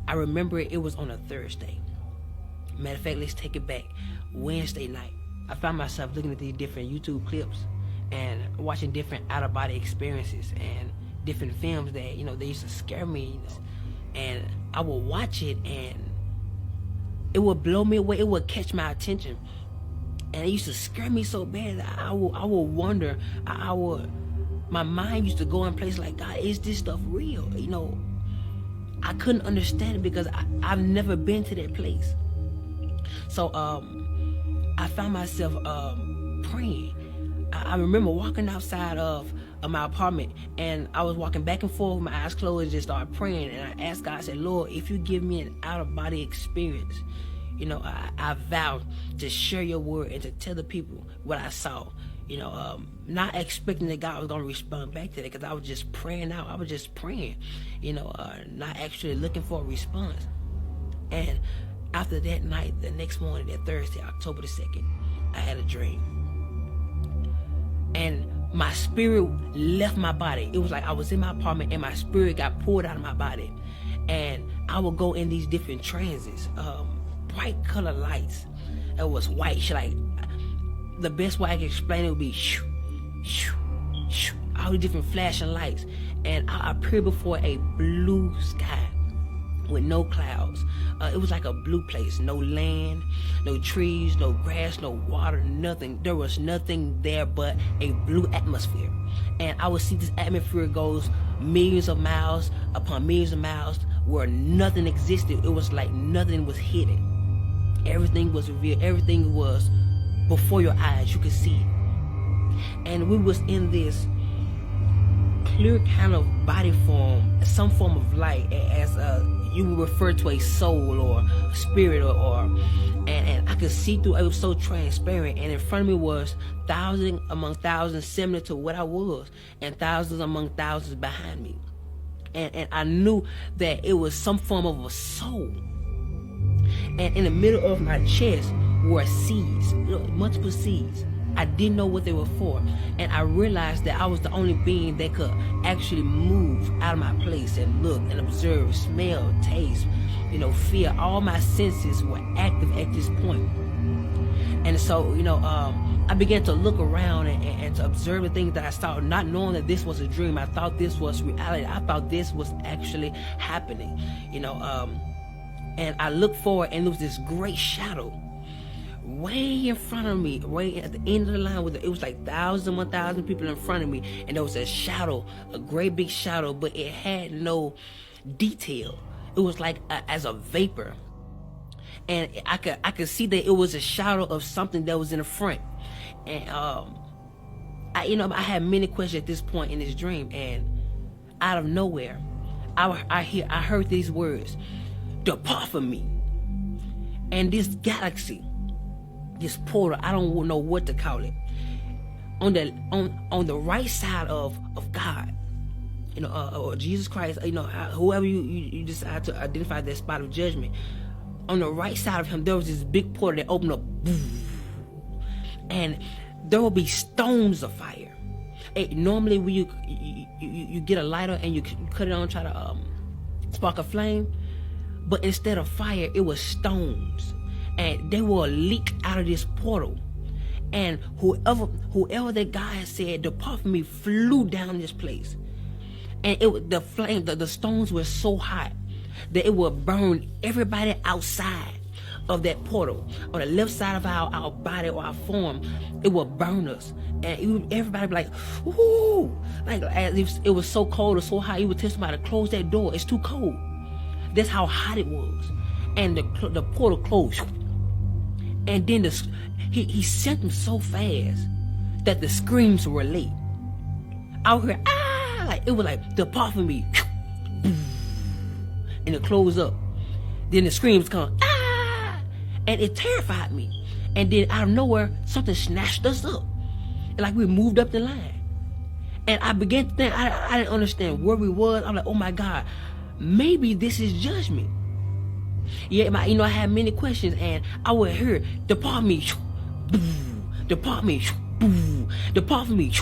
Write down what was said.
I remember it was on a Thursday. Matter of fact, let's take it back. Wednesday night, I found myself looking at these different YouTube clips and watching different out-of-body experiences and different films that, they used to scare me. And I would watch it and it would blow me away. It would catch my attention. And it used to scare me so bad that I would wonder, my mind used to go in places like, God, is this stuff real? I couldn't understand it because I've never been to that place. So I found myself praying. I remember walking outside of my apartment, and I was walking back and forth with my eyes closed and just started praying. And I asked God, I said, Lord, if you give me an out-of-body experience, I vowed to share your word and to tell the people what I saw. Not expecting that God was going to respond back to that, because I was just praying out. I was just praying, not actually looking for a response. And after that night, the next morning, that Thursday, October the 2nd, I had a dream. And my spirit left my body. It was like I was in my apartment and my spirit got pulled out of my body. And I would go in these different transits, bright color lights. It was white, like the best way I can explain it would be shoo, shoo, shoo, all the different flashing lights. And I appeared before a blue sky with no clouds. It was like a blue place. No land, no trees, no grass, no water, nothing. There was nothing there but a blue atmosphere. And I would see this atmosphere goes millions of miles upon millions of miles where nothing existed. It was like nothing was hidden. Everything was revealed. Everything was before your eyes. You could see it. And we was in this clear kind of body form, some form of light, as you would refer to a soul or a spirit, and I could see through. It was so transparent, and in front of me was thousands among thousands similar to what I was, and thousands among thousands behind me. And I knew that it was some form of a soul. And in the middle of my chest were seeds, multiple seeds. I didn't know what they were for. And I realized that I was the only being that could actually move out of my place and look and observe, smell, taste, feel. All my senses were active at this point. And so, I began to look around and to observe the things that I saw, not knowing that this was a dream. I thought this was reality. I thought this was actually happening, and I looked forward, and there was this great shadow way in front of me, way at the end of the line. It was like 1,000 people in front of me, and there was a shadow, a great big shadow, but it had no detail. It was like as a vapor, and I could see that it was a shadow of something that was in the front. And I had many questions at this point in this dream, and out of nowhere, I heard these words: "Depart from me." And this galaxy, this portal, I don't know what to call it, on the right side of God, or Jesus Christ, whoever you decide to identify that spot of judgment, on the right side of him, there was this big portal that opened up, and there will be stones of fire. Normally when you get a lighter and you cut it on, try to spark a flame, but instead of fire, it was stones. And they will leak out of this portal, and whoever that guy had said depart from me flew down this place, and the stones were so hot that it would burn everybody outside of that portal. On the left side of our body or our form, it would burn us, and everybody would be like, ooh, like as if it was so cold or so hot. You would tell somebody to close that door, it's too cold. That's how hot it was. And the portal closed. And then he sent them so fast that the screams were late. I would hear, ah, like it was like, depart from me. And it closed up. Then the screams come, ah, and it terrified me. And then out of nowhere, something snatched us up. Like we moved up the line. And I began to think, I didn't understand where we was. I'm like, oh my God, maybe this is judgment. Yeah, I had many questions, and I would hear, depart me, depart me, depart from me.